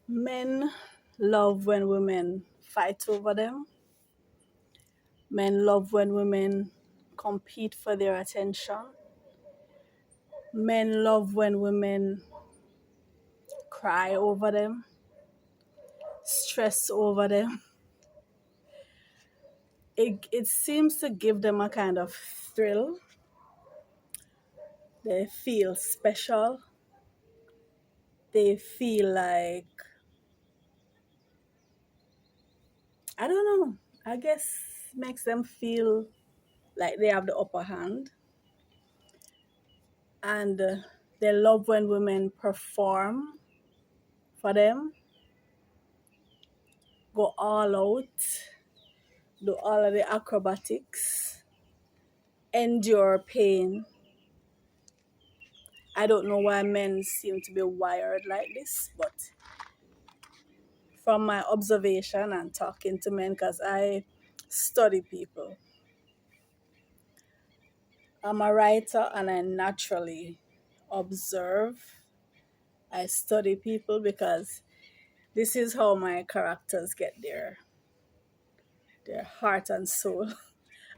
Men love when women fight over them. Men love when women compete for their attention. Men love when women cry over them, stress over them. It seems to give them a kind of thrill. They feel special. They feel like, I don't know, I guess makes them feel like they have the upper hand. And they love when women perform for them, go all out, do all of the acrobatics, endure pain. I don't know why men seem to be wired like this, but from my observation and talking to men, because I study people, I'm a writer and I naturally observe. I study people because this is how my characters get their heart and soul.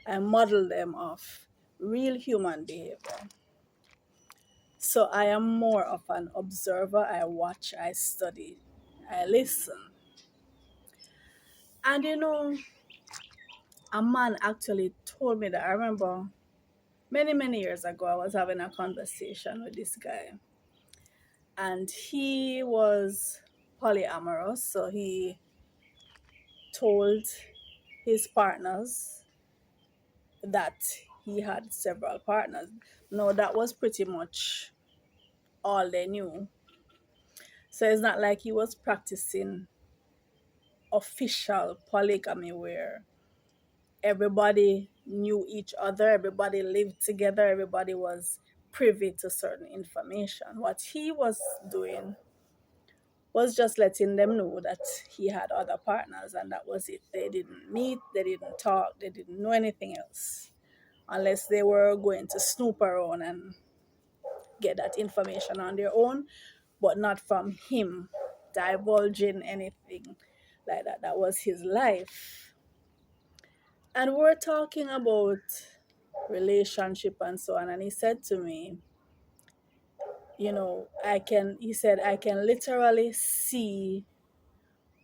I model them off real human behavior. So I am more of an observer. I watch, I study, I listen. And a man actually told me that. I remember many, many years ago, I was having a conversation with this guy, and he was polyamorous. So he told his partners that he had several partners. No, that was pretty much all they knew. So it's not like he was practicing official polygamy where everybody knew each other, everybody lived together, everybody was privy to certain information. What he was doing was just letting them know that he had other partners, and that was it. They didn't meet, they didn't talk, they didn't know anything else unless they were going to snoop around and get that information on their own, but not from him divulging anything like that. That was his life. And we're talking about relationship and so on. And he said to me, he said, I can literally see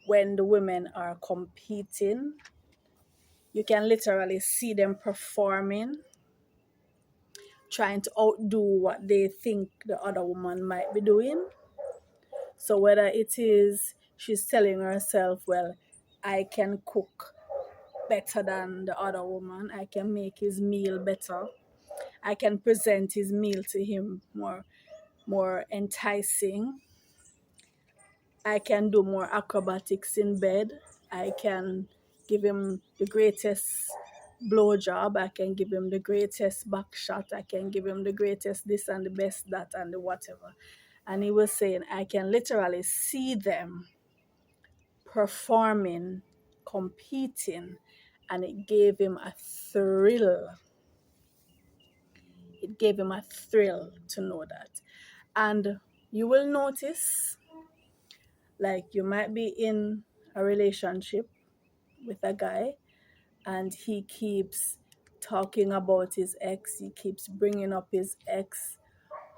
when the women are competing. You can literally see them performing, trying to outdo what they think the other woman might be doing. So whether it is she's telling herself, well, I can cook better than the other woman, I can make his meal better, I can present his meal to him more enticing, I can do more acrobatics in bed, I can give him the greatest blowjob, I can give him the greatest back shot, I can give him the greatest this and the best that and the whatever. And he was saying, I can literally see them performing, competing, and it gave him a thrill. It gave him a thrill to know that. And you will notice, like, you might be in a relationship with a guy and he keeps talking about his ex, he keeps bringing up his ex,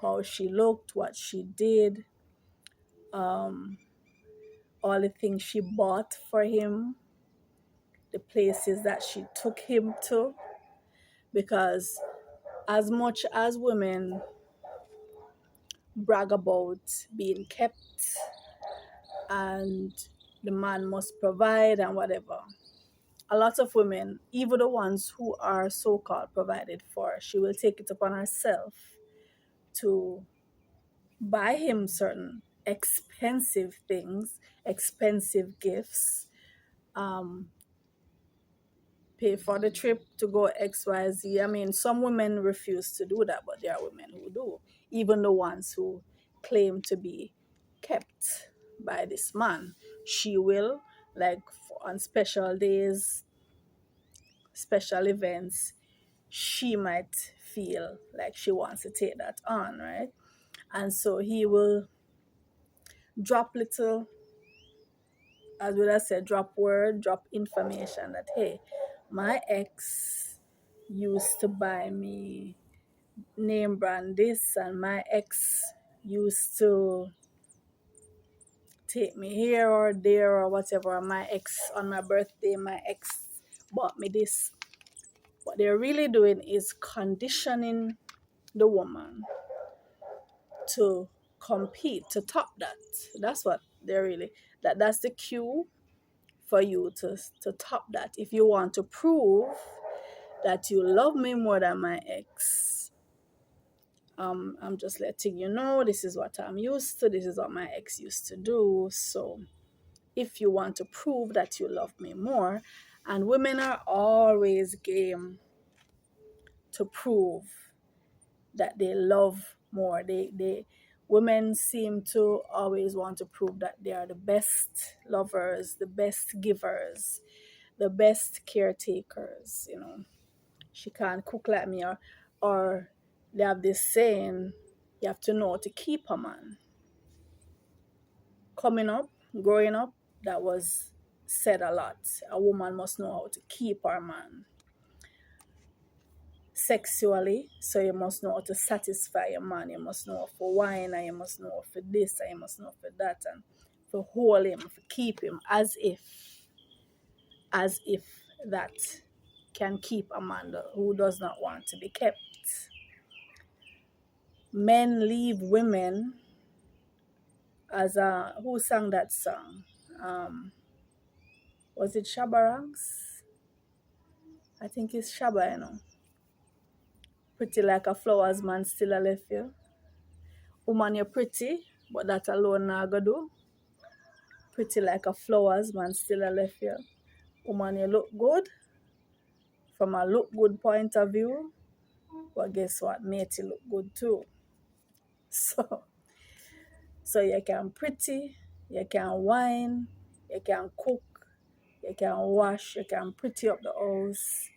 how she looked, what she did, all the things she bought for him, the places that she took him to. Because as much as women brag about being kept and the man must provide and whatever, a lot of women, even the ones who are so-called provided for, she will take it upon herself to buy him certain expensive things, expensive gifts, um, pay for the trip to go XYZ. I mean, some women refuse to do that, but there are women who do, even the ones who claim to be kept by this man. She will, like, on special days, special events, she might feel like she wants to take that on, right? And so he will drop little as would I said, drop word, drop information that, hey, my ex used to buy me name brand this, and my ex used to take me here or there or whatever. My ex, on my birthday, my ex bought me this. What they're really doing is conditioning the woman to compete, to top that. That's what they're really, that's the cue for you to top that. If you want to prove that you love me more than my ex, I'm just letting you know this is what I'm used to, this is what my ex used to do. So if you want to prove that you love me more, and women are always game to prove that they love more. They women seem to always want to prove that they are the best lovers, the best givers, the best caretakers. She can't cook like me, or they have this saying, you have to know to keep a man. Coming up, growing up, that was said a lot. A woman must know how to keep her man sexually, so you must know how to satisfy your man. You must know how for wine, and you must know how for this, and you must know for that, and for hold him, for keep him, as if that can keep a man who does not want to be kept. Men leave women as a, who sang that song? Was it Shabarangs? I think it's Shaba. Pretty like a flowers, man, still a left you. Woman, you're pretty, but that alone not go do. Pretty like a flowers, man, still a left you. Woman, you look good from a look good point of view, but guess what? Mate, you look good too. So, so you can pretty, you can wine, you can cook, you can wash, you can pretty up the house,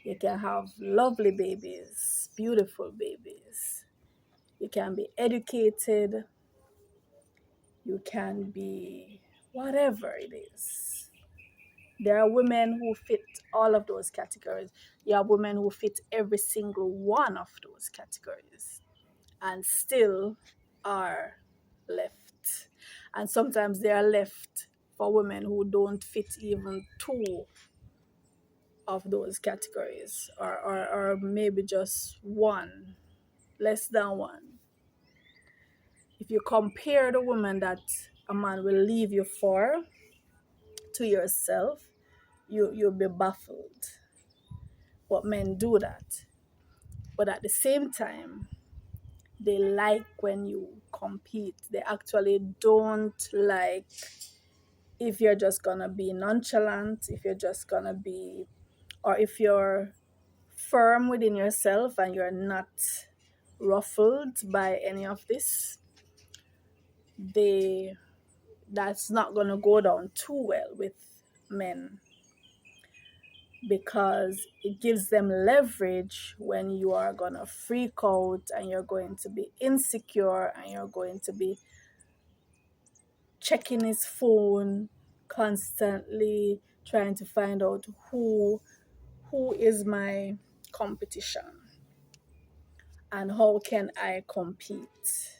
you can have lovely babies, beautiful babies. You can be educated, you can be whatever it is. There are women who fit all of those categories. You have women who fit every single one of those categories and still are left. And sometimes they are left for women who don't fit even two of those categories, or maybe just one, less than one. If you compare the woman that a man will leave you for to yourself, you'll be baffled. But men do that. But at the same time, they like when you compete. They actually don't like if you're just gonna be nonchalant, if you're just gonna be, or if you're firm within yourself and you're not ruffled by any of this. That's not gonna go down too well with men, because it gives them leverage when you are going to freak out and you're going to be insecure and you're going to be checking his phone constantly, trying to find out who is my competition and how can I compete.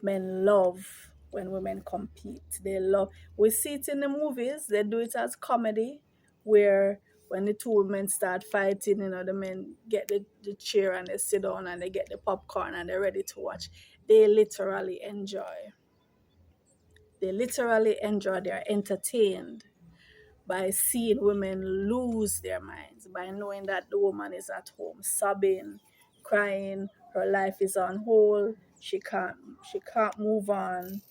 Men love when women compete. They love. We see it in the movies. They do it as comedy, where when the two women start fighting, the men get the chair and they sit down and they get the popcorn and they're ready to watch. They literally enjoy. They literally enjoy. They're entertained by seeing women lose their minds, by knowing that the woman is at home sobbing, crying, her life is on hold, she can't move on,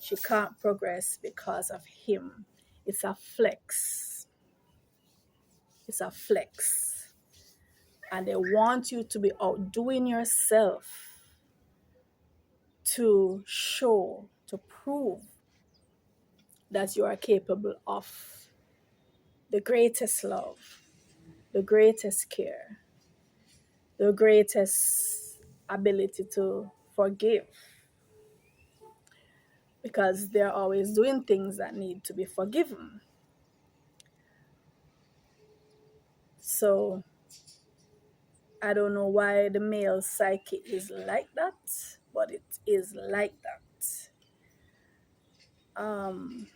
she can't progress because of him. It's a flex. It's a flex. And they want you to be outdoing yourself to show, to prove that you are capable of the greatest love, the greatest care, the greatest ability to forgive. because they're always doing things that need to be forgiven. So I don't know why the male psyche is like that, but it is like that. Um,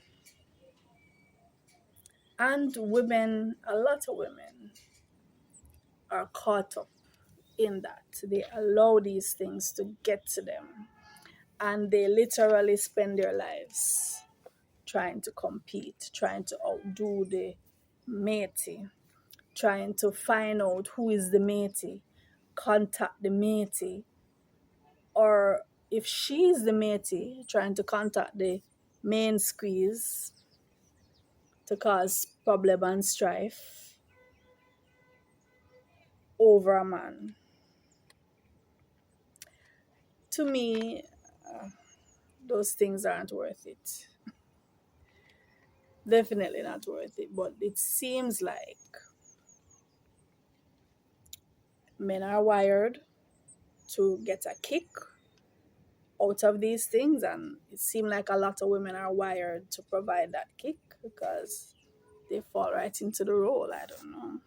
and women, a lot of women are caught up in that. They allow these things to get to them, and they literally spend their lives trying to compete, trying to outdo the matey, trying to find out who is the matey, contact the matey, or if she's the matey, trying to contact the main squeeze to cause problem and strife over a man. To me, those things aren't worth it. Definitely not worth it. But it seems like men are wired to get a kick out of these things, and it seems like a lot of women are wired to provide that kick because they fall right into the role. I don't know.